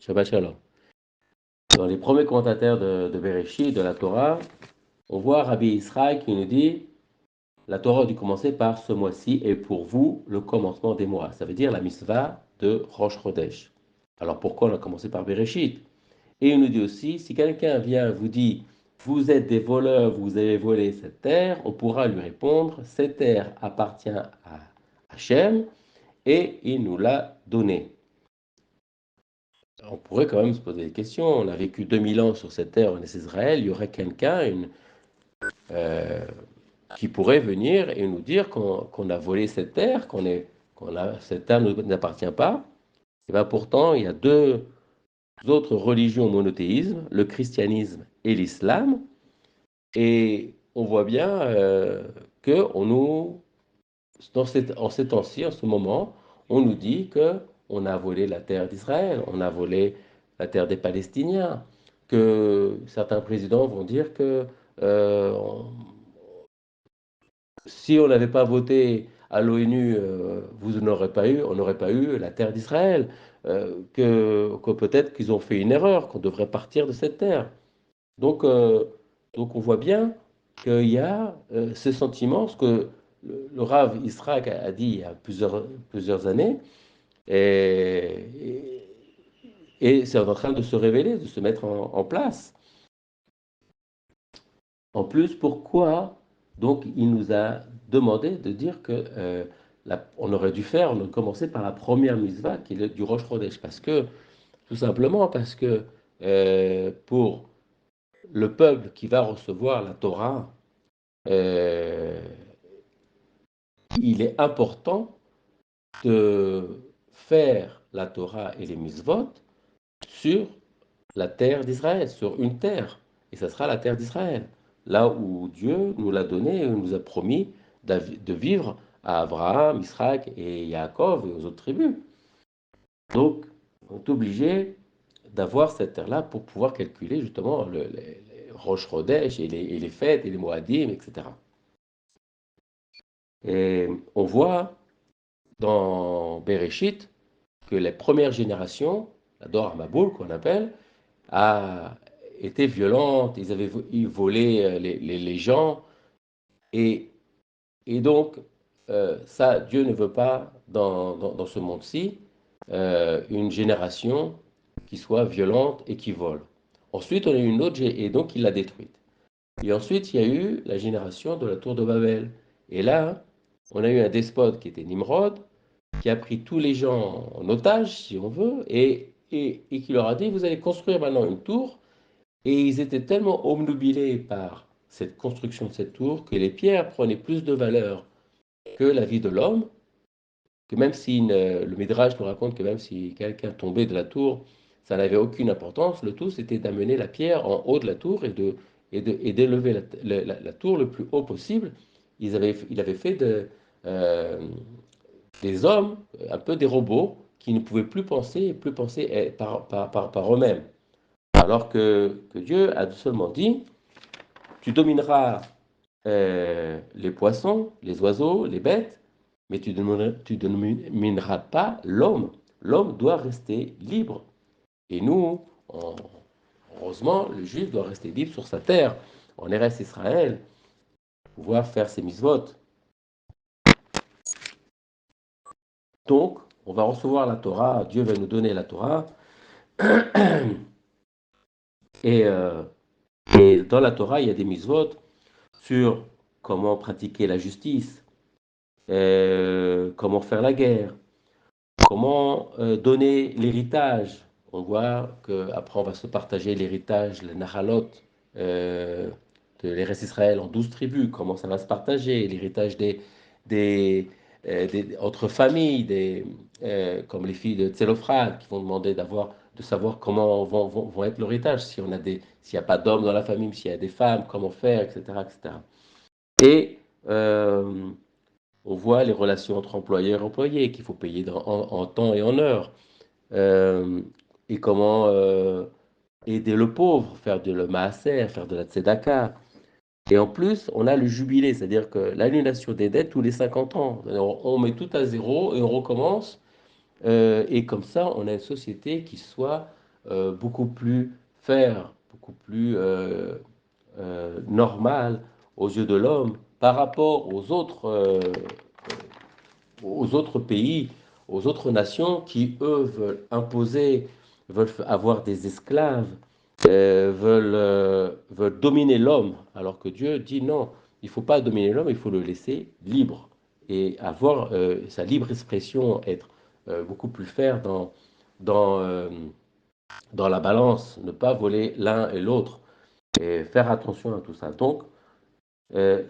Shabbat Shalom. Dans les premiers commentateurs de Bereshit, de la Torah, on voit Rabbi Israël qui nous dit la Torah a dû commencer par ce mois-ci et pour vous le commencement des mois. Ça veut dire la mitzvah de Rosh Chodesh. Alors pourquoi on a commencé par Bereshit? Et il nous dit aussi, si quelqu'un vient vous dit vous êtes des voleurs, vous avez volé cette terre, on pourra lui répondre cette terre appartient à Hachem et il nous l'a donnée. On pourrait quand même se poser des questions. On a vécu 2000 ans sur cette terre en Israël. Il y aurait quelqu'un euh, qui pourrait venir et nous dire qu'on a volé cette terre, cette terre ne nous appartient pas. Et bien pourtant, il y a deux autres religions monothéisme, le christianisme et l'islam. Et on voit bien que en ces temps-ci, en ce moment, on nous dit que on a volé la terre d'Israël, on a volé la terre des Palestiniens, que certains présidents vont dire que euh, on- si on n'avait pas voté à l'ONU, on n'aurait pas eu la terre d'Israël, que peut-être qu'ils ont fait une erreur, qu'on devrait partir de cette terre. Donc, euh, donc on voit bien qu'il y a ce sentiment, ce que le Rav Israq a dit il y a plusieurs années, et, et c'est en train de se révéler, de se mettre en place. En plus, pourquoi donc il nous a demandé de dire que on aurait dû commencer par la première mitzvah qui est du Rosh Chodesh, parce que tout simplement parce que pour le peuple qui va recevoir la Torah, euh, il est important de faire la Torah et les mitzvot sur la terre d'Israël, sur une terre. Et ça sera la terre d'Israël. Là où Dieu nous l'a donné et nous a promis de vivre à Abraham, Israël et Yaakov et aux autres tribus. Donc, on est obligé d'avoir cette terre-là pour pouvoir calculer justement les Rosh Chodesh et les fêtes et les Moadim, etc. Et on voit dans Bereshit que les premières générations, la Dor Amaboul qu'on appelle, a été violente, ils volaient les gens, et, et donc ça, Dieu ne veut pas dans ce monde-ci une génération qui soit violente et qui vole. Ensuite, on a eu une autre, et donc il l'a détruite. Et ensuite, il y a eu la génération de la tour de Babel. Et là, on a eu un despote qui était Nimrod, qui a pris tous les gens en otage, si on veut, et qui leur a dit, vous allez construire maintenant une tour. Et ils étaient tellement obnubilés par cette construction de cette tour que les pierres prenaient plus de valeur que la vie de l'homme, que même si le Midrash nous raconte que même si quelqu'un tombait de la tour, ça n'avait aucune importance. Le tout, c'était d'amener la pierre en haut de la tour et d'élever la tour le plus haut possible. Il avait fait euh, des hommes, un peu des robots, qui ne pouvaient plus penser par eux-mêmes. Alors que Dieu a seulement dit, tu domineras les poissons, les oiseaux, les bêtes, mais tu ne domineras pas l'homme. L'homme doit rester libre. Et nous, heureusement, le juif doit rester libre sur sa terre, en Eretz Israël, pouvoir faire ses mitzvot. Donc, on va recevoir la Torah, Dieu va nous donner la Torah, et, euh, et dans la Torah, il y a des mitzvot sur comment pratiquer la justice, comment faire la guerre, comment donner l'héritage. On voit qu'après, on va se partager l'héritage, le Nahalot, euh, de l'Eretz Israël en 12 tribus, comment ça va se partager, l'héritage entre familles, comme les filles de Tselophrad, qui vont demander de savoir comment vont être l'héritage, s'il n'y a pas d'hommes dans la famille, s'il y a des femmes, comment faire, etc. etc. Et on voit les relations entre employeurs et employés, qu'il faut payer en temps et en heure. Euh, et comment aider le pauvre, faire de le maaser, faire de la tzedaka. Et en plus, on a le jubilé, c'est-à-dire que l'annulation des dettes tous les 50 ans. On met tout à zéro et on recommence. Et comme ça, on a une société qui soit beaucoup plus fair, beaucoup plus normal aux yeux de l'homme par rapport aux autres pays, aux autres nations qui, eux, veulent imposer, veulent avoir des esclaves, veulent dominer l'homme, alors que Dieu dit non, il ne faut pas dominer l'homme, il faut le laisser libre et avoir sa libre expression, être beaucoup plus fair dans, euh, dans la balance, ne pas voler l'un et l'autre et faire attention à tout ça. Donc,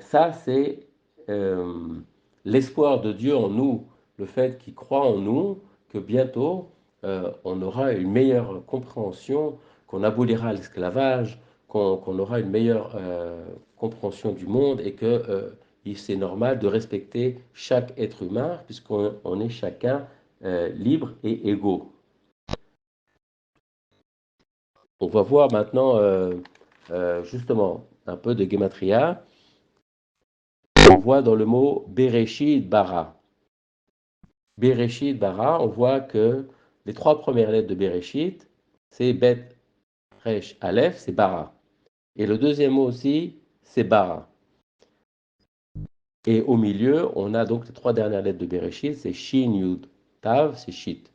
ça, c'est euh, l'espoir de Dieu en nous, le fait qu'il croit en nous, que bientôt, on aura une meilleure compréhension, qu'on abolira l'esclavage, qu'on aura une meilleure compréhension du monde et que c'est normal de respecter chaque être humain, puisqu'on est chacun libre et égaux. On va voir maintenant justement un peu de Gematria. On voit dans le mot Bereshit bara. Bereshit bara, on voit que les trois premières lettres de Bereshit, c'est Bet, Resh, Aleph, c'est bara. Et le deuxième mot aussi, c'est bara. Et au milieu, on a donc les trois dernières lettres de Bereshit, c'est Shin, Yud, Tav, c'est Shit.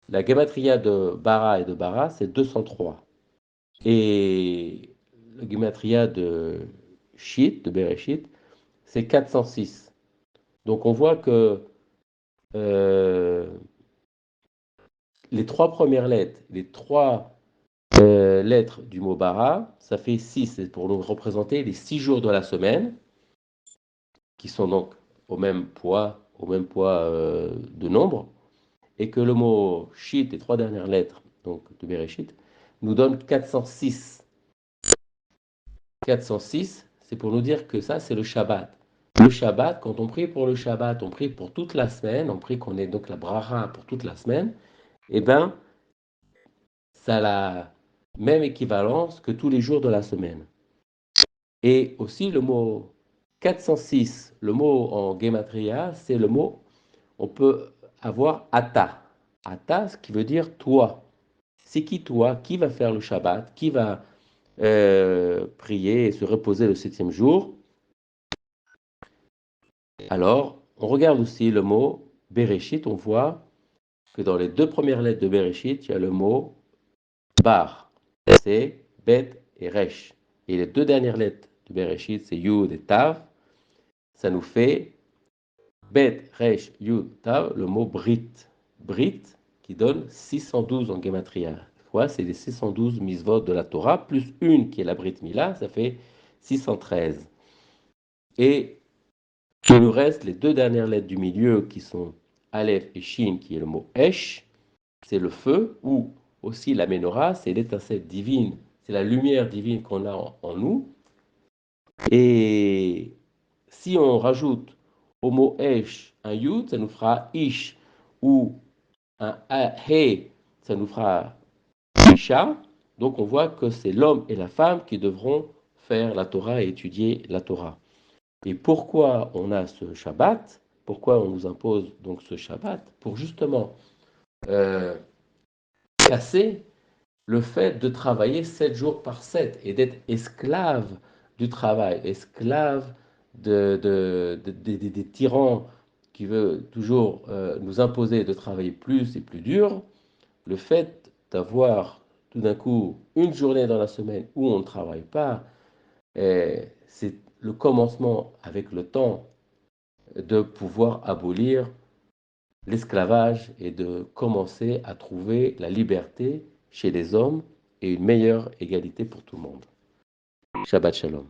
La gematria de bara et de bara, c'est 203. Et la gematria de Shit, de Bereshit, c'est 406. Donc on voit que les trois premières lettres, les trois lettres du mot bara, ça fait 6. C'est pour nous représenter les 6 jours de la semaine, qui sont donc au même poids de nombre, et que le mot shit, les trois dernières lettres donc, de Bereshit, nous donne 406. 406, c'est pour nous dire que ça, c'est le Shabbat. Le Shabbat, quand on prie pour le Shabbat, on prie pour toute la semaine, on prie qu'on ait donc la bracha pour toute la semaine, et bien, ça a la même équivalence que tous les jours de la semaine. Et aussi le mot 406, le mot en gematria, c'est le mot, on peut avoir ata. Ata, ce qui veut dire toi. C'est qui toi? Qui va faire le Shabbat? Qui va prier et se reposer le septième jour? Alors, on regarde aussi le mot Bereshit, on voit que dans les deux premières lettres de Bereshit, il y a le mot bar. C'est Bet et Resh. Et les deux dernières lettres de Bereshit, c'est Yud et Tav. Ça nous fait Bet, Resh, Yud, Tav, le mot Brit. Brit qui donne 612 en Gematria. C'est les 612 misvot de la Torah, plus une qui est la Brit Mila, ça fait 613. Et il nous reste les deux dernières lettres du milieu qui sont Aleph et Shin, qui est le mot Esh, c'est le feu, ou aussi la Menorah, c'est l'étincelle divine, c'est la lumière divine qu'on a en nous. Et si on rajoute au mot Esh un Yud, ça nous fera Ish, ou un He, ça nous fera Isha. Donc on voit que c'est l'homme et la femme qui devront faire la Torah et étudier la Torah. Et pourquoi on a ce Shabbat? Pourquoi on nous impose donc ce Shabbat? Pour justement casser le fait de travailler 7 jours par 7 et d'être esclave du travail, esclave des tyrans qui veulent toujours nous imposer de travailler plus et plus dur, le fait d'avoir tout d'un coup une journée dans la semaine où on ne travaille pas, c'est le commencement avec le temps de pouvoir abolir l'esclavage et de commencer à trouver la liberté chez les hommes et une meilleure égalité pour tout le monde. Shabbat Shalom.